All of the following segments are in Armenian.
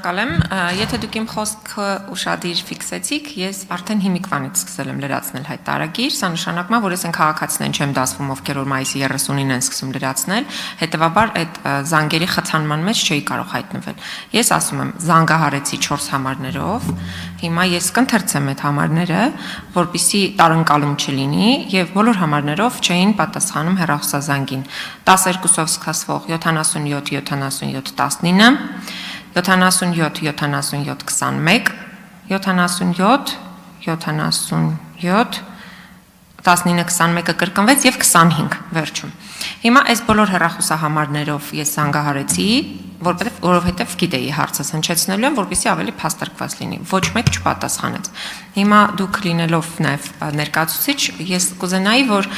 Շնորհակալ եմ, եթե դուք իմ խոսքը ուշադիր ֆիքսեցիք, ես արդեն հիմիկվանից սկսել եմ լրացնել հայտարարագիր, սա նշանակում է, որ ես այն քաղաքացիներին չեմ դասվում, ովքեր որ մայիսի 30-ին են սկսում լրացնել, հետևաբար այդ զանգերի խցանման մեջ չէի կարող հայտնվել։ Ես ասում եմ, զանգահարեցի 4 համարներով, հիմա ես կընթերցեմ այդ համարները, որպեսզի տարընկալում չլինի եւ բոլոր համարներով չէին պատասխանում հեռախոսազանգին։ 12-ով սկսվող 77 77 19 77 77 21 77 77 19-21-ը կրկնվեց եւ 25 վերջում։ Հիմա այս բոլոր հեռախոսահամարներով ես զանգահարեցի, որովհետեւ գիտեի հարցս հնչեցնելու եմ, որպեսզի ավելի փաստարկված լինի։ Ոչ մեկ չպատասխանեց։ Հիմա դուք լինելով նաեւ ներկայացուցիչ, ես կուզենայի, որ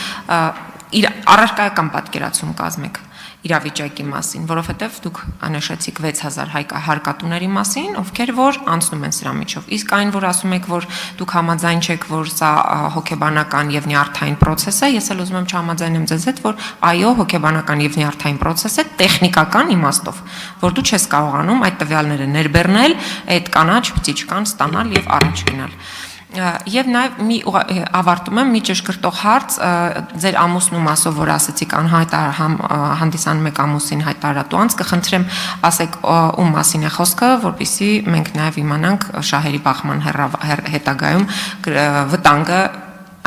առարկայական պատկերացում կազմեք իրավիճակի մասին, որովհետև դուք անշեցիք 6000 հարկատուների մասին, ովքեր որ անցնում են սրա միջով։ Իսկ այն, որ ասում եք, որ դուք համաձայն չեք, որ սա հոգեբանական եւ նյարդային process է, ես էլ ուզում եմ չհամաձայնեմ ձեզ հետ, որ այո, հոգեբանական եւ նյարդային process է տեխնիկական իմաստով, որ դու չես կարողանում այդ տվյալները ներբեռնել, այդ կանաչ պտիչկան ստանալ եւ առաջ գնալ։ Եվ նաև մի ավարտում եմ մի ճշգրտող հարց ձեր ամուսնու մասով որ ասացիք հանդիսանում եք ամուսին հայտարարատու անց կխնդրեմ ասեք ում մասին է խոսքը որպեսզի մենք նաև իմանանք շահերի բախման հետագայում վտանգը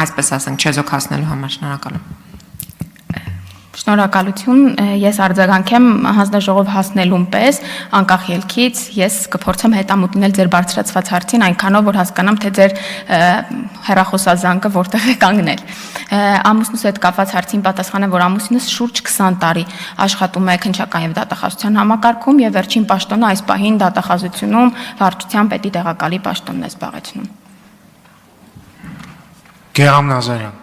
այսպես ասենք չեզոքացնելու համար շնորհակալ եմ Շնորհակալություն, ես արձագանքեմ հանձնաժողով հասնելուն պես, անկախ ելքից, ես կփորձեմ հետամուտնել ձեր բարձրացված հարցին այնքանով, որ հասկանամ, թե ձեր հեռախոսազանգը որտեղ է կանգնել։ Ամուսնուս հետ կապված հարցին պատասխանեմ, որ ամուսինս շուրջ 20 տարի աշխատում է քննչական եւ դատախազության համակարգում եւ վերջին պաշտոնը այս պահին դատախազությունում վարչության պետի տեղակալի պաշտոնն է զբաղեցնում։ Գերամ Նազարյան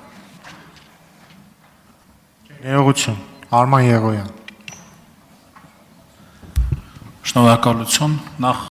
Ներողություն, Արման Եղոյան Շնորհակալություն, նախ